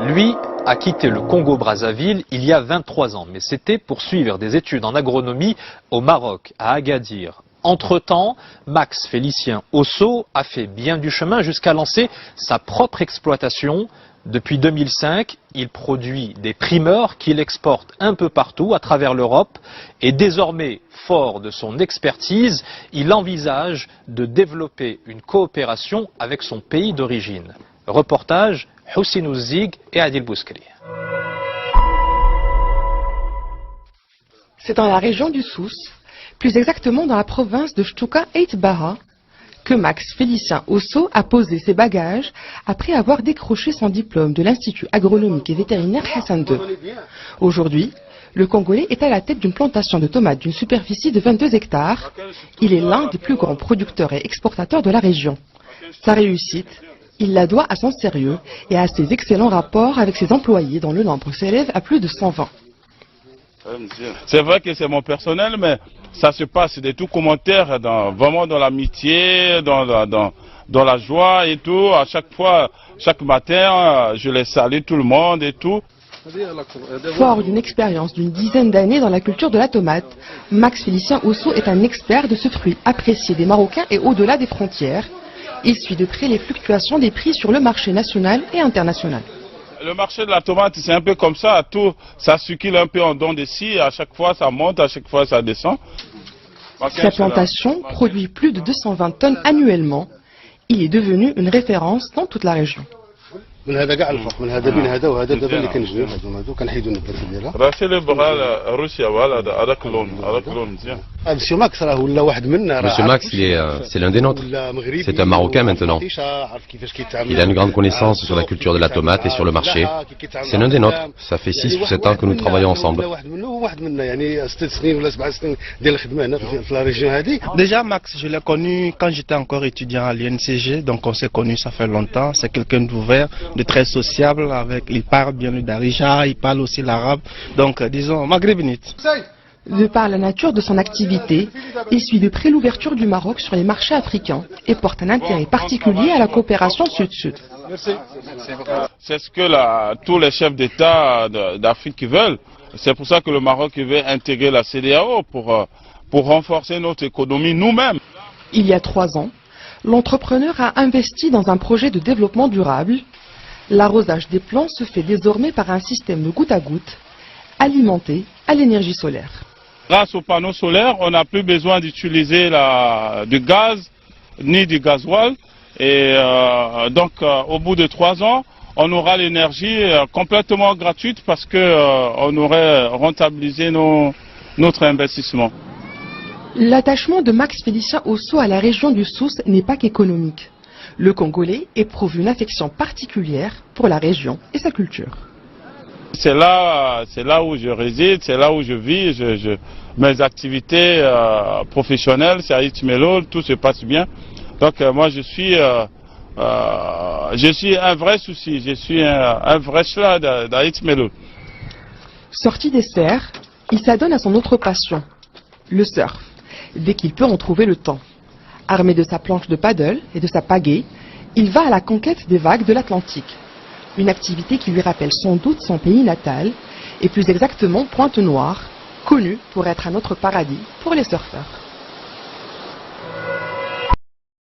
Lui a quitté le Congo-Brazzaville il y a 23 ans, mais c'était pour suivre des études en agronomie au Maroc, à Agadir. Entre-temps, Max Félicien Osso a fait bien du chemin jusqu'à lancer sa propre exploitation. Depuis 2005, il produit des primeurs qu'il exporte un peu partout à travers l'Europe et désormais, fort de son expertise, il envisage de développer une coopération avec son pays d'origine. Reportage Houssine Zig et Adil Bouskri. C'est dans la région du Souss, plus exactement dans la province de Chtuka Eitbaha, que Max Félicien Osso a posé ses bagages après avoir décroché son diplôme de l'Institut agronomique et vétérinaire Hassan II. Aujourd'hui, le Congolais est à la tête d'une plantation de tomates d'une superficie de 22 hectares. Il est l'un des plus grands producteurs et exportateurs de la région. Sa réussite, il la doit à son sérieux et à ses excellents rapports avec ses employés dont le nombre s'élève à plus de 120. C'est vrai que c'est mon personnel, mais ça se passe de tout commentaire, vraiment dans l'amitié, dans la joie et tout. À chaque fois, chaque matin, je les salue tout le monde et tout. Fort d'une expérience d'une dizaine d'années dans la culture de la tomate, Max Félicien Osso est un expert de ce fruit apprécié des Marocains et au-delà des frontières. Il suit de près les fluctuations des prix sur le marché national et international. Le marché de la tomate, c'est un peu comme ça, tout, ça circule un peu en dents de scie, à chaque fois ça monte, à chaque fois ça descend. Sa plantation produit plus de 220 tonnes annuellement. Il est devenu une référence dans toute la région. Monsieur Max, c'est l'un des nôtres. C'est un Marocain maintenant. Il a une grande connaissance sur la culture de la tomate et sur le marché. C'est l'un des nôtres. Ça fait 6 ou 7 ans que nous travaillons ensemble. Déjà, Max, je l'ai connu quand j'étais encore étudiant à l'INCG, donc on s'est connus, ça fait longtemps. C'est quelqu'un d'ouvert, de très sociable. Il parle bien le darija, il parle aussi l'arabe. Donc, disons, maghrébinite. De par la nature de son activité, il suit de près l'ouverture du Maroc sur les marchés africains et porte un intérêt particulier à la coopération sud-sud. C'est ce que tous les chefs d'État d'Afrique veulent. C'est pour ça que le Maroc veut intégrer la CEDEAO pour renforcer notre économie nous-mêmes. Il y a 3 ans, l'entrepreneur a investi dans un projet de développement durable. L'arrosage des plants se fait désormais par un système de goutte à goutte, alimenté à l'énergie solaire. Grâce aux panneaux solaires, on n'a plus besoin d'utiliser du gaz ni du gasoil. Et donc, au bout de 3 ans, on aura l'énergie complètement gratuite parce qu'on aurait rentabilisé notre investissement. L'attachement de Max Félicien Osso à la région du Souss n'est pas qu'économique. Le Congolais éprouve une affection particulière pour la région et sa culture. C'est là où je réside, c'est là où je vis. Mes activités professionnelles, c'est à Itmelo, tout se passe bien. Donc moi je suis un vrai souci, je suis un vrai cela d'Itmelo. Sorti des serres, il s'adonne à son autre passion, le surf, dès qu'il peut en trouver le temps. Armé de sa planche de paddle et de sa pagaie, il va à la conquête des vagues de l'Atlantique. Une activité qui lui rappelle sans doute son pays natal, et plus exactement Pointe-Noire, connue pour être un autre paradis pour les surfeurs.